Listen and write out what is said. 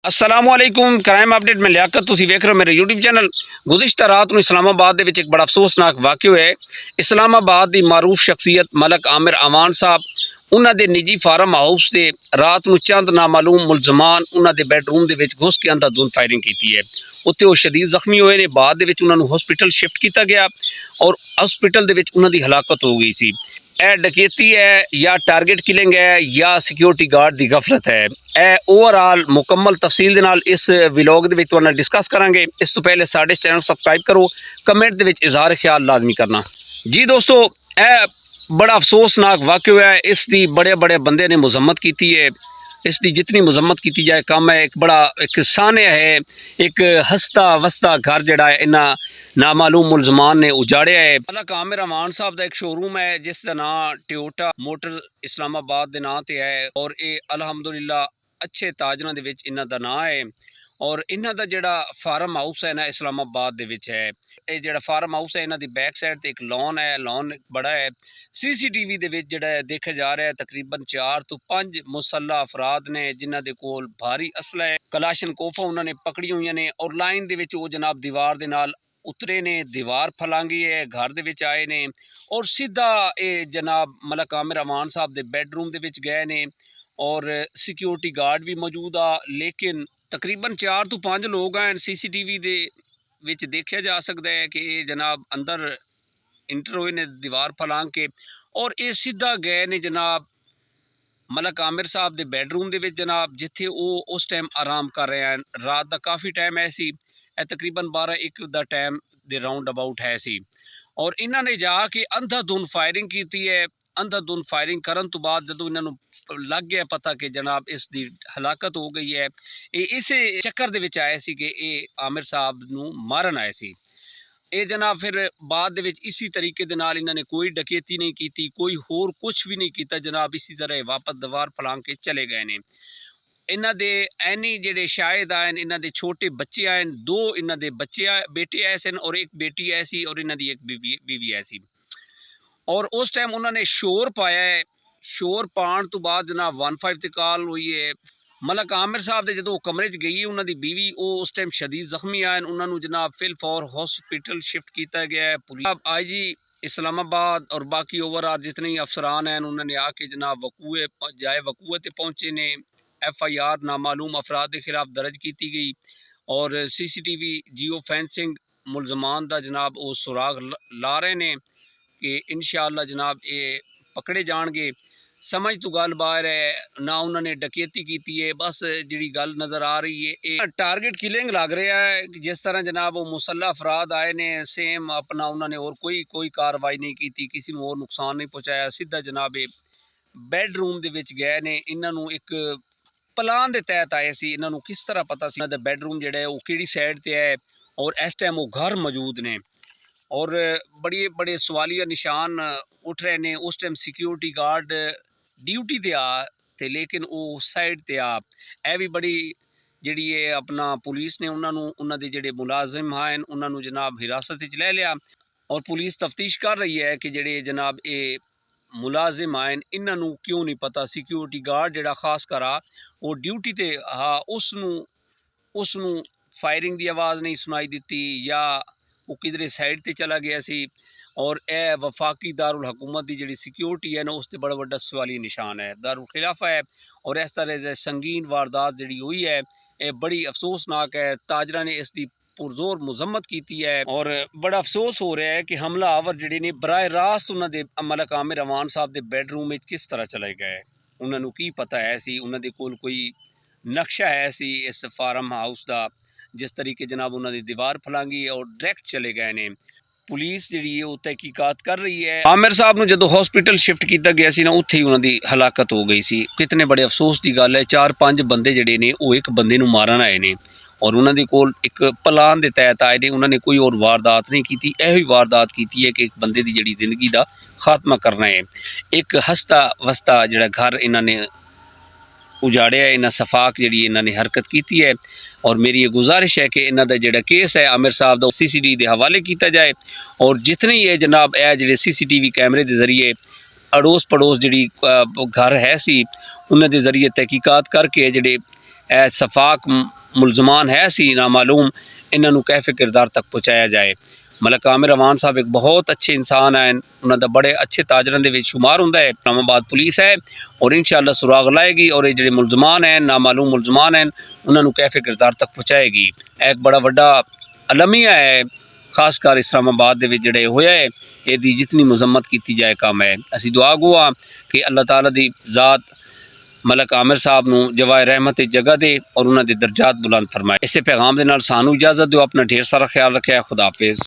असलामुअलैकुम crime update में लियाकत तुसी वेख रहे हो मेरे यूट्यूब चैनल। गुज़िश्ता रात नूं इस्लामाबाद दे विच एक बड़ा अफसोसनाक वाक़या है। इस्लामाबाद दी मारूफ शख्सियत मलक आमिर अमान साहब उन्हां दे निजी फार्म हाउस से रात नूं चंद नामालूम मुलजमान उन्हां दे बैडरूम दे विच घुस के अंधाधुंध फायरिंग की है। उत्थे वो शदीद जख्मी होए ने। बाद दे विच उन्हां नूं हॉस्पिटल शिफ्ट किया गया और हॉस्पिटल दे विच उन्हां दी हलाकत हो गई सी। ए डकैती है या टारगेट किलिंग है या सिक्योरिटी गार्ड की गफलत है। ए ओवरऑल मुकम्मल तफसील दे नाल इस व्लॉग दे विच तुहाडे नाल डिस्कस करांगे। इस तो पहले साडे चैनल सबसक्राइब करो, कमेंट दे विच इज़हार ख्याल लाजमी करना। जी दोस्तों, ए बड़ा अफसोसनाक वाक़या है। इसकी बड़े बड़े बंदे ने मजम्मत की है। इसकी जितनी मजम्मत की जाए कम है। एक बड़ा एक सानिया है, एक हसता वसता घर जड़ा है इन्हां नामालूम मुलजमान ने उजाड़िया है। मलक आमिर अमान साहब का एक शोरूम है जिसका नाम टोयोटा मोटर इस्लामाबाद के नाम से है और ये अलहमदुलिल्लाह अच्छे ताजरां दे विच इन्हां दा नाम है। और इन्हां दा जिहड़ा फार्म हाउस है ना इस्लामाबाद दे विच है। ये जिहड़ा फार्म हाउस है इन्हां दी बैक साइड ते एक लॉन है, लॉन बड़ा है। CCTV दे विच जिहड़ा देखा जा रहा है तकरीबन 4 तो 5 मुसल्ला अफराद ने जिन्हां दे कोल भारी असला है, कलाशन कोफा उन्होंने पकड़ी हुई ने और लाइन दे विच वो जनाब दीवार दे नाल उतरे ने, दीवार फलांगी है, घर दे विच आए ने और सीधा ये जनाब मलक आमिर अमान साहब दे बेडरूम दे विच गए ने और सिक्योरिटी गार्ड भी मौजूद आ। लेकिन तकरीबन 4 तो 5 लोग हैं। CCTV दे विच देखा जा सकता है कि ये जनाब अंदर इंटर हुए ने दीवार फलांग के और ये सीधा गए ने जनाब मलक आमिर साहब दे बेडरूम दे विच जनाब, जिथे वो उस टाइम आराम कर रहे हैं। रात का काफ़ी टाइम है सी, तकरीबन 12-1 दा टाइम दे राउंड अबाउट है सी और इन्हां ने जाके अंधाधुंध फायरिंग की है। अंधाधुंध फायरिंग करन तो बाद जदों इन्हां नूं लग गया पता कि जनाब इस दी हलाकत हो गई है, ये इसे चक्कर दे विच आए सी कि ये आमिर साहब नूं मारन आए सी। ये जनाब फिर बाद दे विच इसी तरीके दे नाल इन्हां ने कोई डकैती नहीं की, कोई होर कुछ भी नहीं किया जनाब। इसी तरह वापस दीवार फलांग के चले गए ने। इन्हां दे ऐनी जिहड़े शाहिद आए इन्हां दे छोटे बच्चे आए, 2 इन्हां दे बच्चे बेटे आए सन और एक बेटी आई सी और इन्हां दी एक बीवी आई सी और उस टाइम उन्होंने शोर पाया है। शोर पाण तो बाद जनाब 15 ते कॉल हुई है। मलक आमिर साहब दे जदों कमरे च गई उन्होंने बीवी वो उस टाइम शदीद जख्मी आए, उन्होंने जनाब फिल फौर हॉस्पिटल शिफ्ट किया गया है। पुलिस IG इस्लामाबाद और बाकी ओवरऑल जितने ही अफसरान हैं उन्होंने आके जनाब वकूए ते पहुँचे ने। FIR नामालूम अफराद के खिलाफ दर्ज की गई और CCTV जियो फेंसिंग मुलजमान का जनाब वो सुराग ला रहे हैं कि इंशाअल्लाह जनाब ये पकड़े जाएंगे। समझ तो गल बाहर है ना, उन्होंने डकैती की है, बस जी गल नज़र आ रही है ये टारगेट किलिंग लग रहा है। जिस तरह जनाब वो मुसल्ला अफराद आए ने सेम अपना उन्होंने और कोई कार्रवाई नहीं की, किसी को और नुकसान नहीं पहुँचाया। सीधा जनाब बेडरूम दे विच गए ने। इन्हों एक प्लान के तहत आए सी, इन्हों किस तरह पता सी इन्हों बेडरूम जो है वो किहड़ी साइड ते है और इस टाइम वो घर मौजूद ने और बड़े बड़े सवालिया निशान उठ रहे हैं। उस टाइम सिक्योरिटी गार्ड ड्यूटी ते आ थे लेकिन वो साइड ते आ। यह भी बड़ी जी अपना पुलिस ने उन्होंने जोड़े मुलाजिम हैं उन्होंने जनाब हिरासत ले लिया और पुलिस तफ्तीश कर रही है कि जोड़े जनाब ये मुलाजिम आए इन्हों क्यों नहीं पता। सिक्योरिटी गार्ड जोड़ा खास कर आ वो ड्यूटी ते हा, उसनू फायरिंग की आवाज़ नहीं सुनाई दी या वो किधरे साइड ते चला गया सी। और यह वफाकी दारुल हुकूमत की जी सिक्योरिटी है ना उस बड़ा बड़ा सवाली निशान है। दारुल खिलाफा है और इस तरह से संगीन वारदात जी हुई है ये बड़ी अफसोसनाक है। ताजरा ने इसकी पुरजोर मजम्मत की है और बड़ा अफसोस हो रहा है कि हमलावर जोड़े ने बराह रास्त उन्होंने मलक आमिर अमान साहब के बेडरूम में किस तरह चले गए। उन्होंने की पता है सी उन्होंने कोई नक्शा है सी इस फार्म हाउस का, जिस तरीके जनाब उन्होंने दीवार फलांगी और डायरैक्ट चले गए ने। पुलिस जी है वो तहकीकात कर रही है। आमिर साहब ने जो हॉस्पिटल शिफ्ट किया गया सी ना उत्थे ही उन्होंने हलाकत हो गई सी। कितने बड़े अफसोस की गल है, 4-5 बंदे जोड़े ने वो एक बंदे नूं मारन आए ने और उन्होंने कोल एक प्लान के तहत आए ने। उन्होंने कोई और वारदात नहीं की, यही वारदात की है कि एक बंदे की जी जिंदगी का खात्मा करना है। एक हसता वसता जोड़ा घर इन्होंने उजाड़िया, इन्हें सफाक जी इन्होंने हरकत की है और मेरी ये गुजारिश है कि इन्हों का जोड़ा केस है आमिर साहब का CCTV के हवाले किया जाए और जितने ही जनाब यह जो CCTV कैमरे के जरिए अड़ोस पड़ोस जी घर है सी उन्होंने जरिए तहकीकात करके जोड़े ਸਫਾਕ ਮੁਲਜ਼ਮਾਨ ਹੈ ਸੀ ਨਾਮਾਲੂਮ, ਇਹਨਾਂ ਨੂੰ ਕੈਫੇ ਕਿਰਦਾਰ ਤੱਕ ਪਹੁੰਚਾਇਆ ਜਾਏ। ਮਲਕ ਆਮਿਰ ਅਮਾਨ ਸਾਹਿਬ ਇੱਕ ਬਹੁਤ ਅੱਛੇ ਇਨਸਾਨ ਹਨ, ਉਹਨਾਂ ਦਾ ਬੜੇ ਅੱਛੇ ਤਾਜਰਾਂ ਦੇ ਵਿੱਚ ਸ਼ੁਮਾਰ ਹੁੰਦਾ ਹੈ। ਇਸਲਾਮਾਬਾਦ ਪੁਲਿਸ ਹੈ ਔਰ ਇਨਸ਼ਾਅੱਲਾ ਸੁਰਾਗ ਲਾਏਗੀ ਔਰ ਇਹ ਜਿਹੜੇ ਮੁਲਜ਼ਮਾਨ ਹਨ, ਨਾਮਾਲੂਮ ਮੁਲਜ਼ਮਾਨ ਹਨ, ਉਹਨਾਂ ਨੂੰ ਕੈਫੇ ਕਿਰਦਾਰ ਤੱਕ ਪਹੁੰਚਾਏਗੀ। ਇਹ ਇੱਕ ਬੜਾ ਵੱਡਾ ਅਲਮੀਆ ਹੈ, ਖਾਸ ਕਰ ਇਸਲਾਮਾਬਾਦ ਦੇ ਵਿੱਚ ਜਿਹੜੇ ਹੋਇਆ ਹੈ। ਇਹਦੀ ਜਿਤਨੀ ਮੁਜ਼म्मत ਕੀਤੀ ਜਾਏ ਕੰਮ ਹੈ। ਅਸੀਂ ਦੁਆ ਗੋ ਹਾਂ ਕਿ ਅੱਲਾह ताला ਦੀ ਜ਼ਾਤ मलक आमिर साहब ਨੂੰ जवाए रहमत जगह दे और उन्होंने दर्जात बुलंद फरमाए। इसे पैगाम के नाल सानू इजाज़त दो। अपना ढेर सारा ख्याल रखे। खुदा हाफिज़।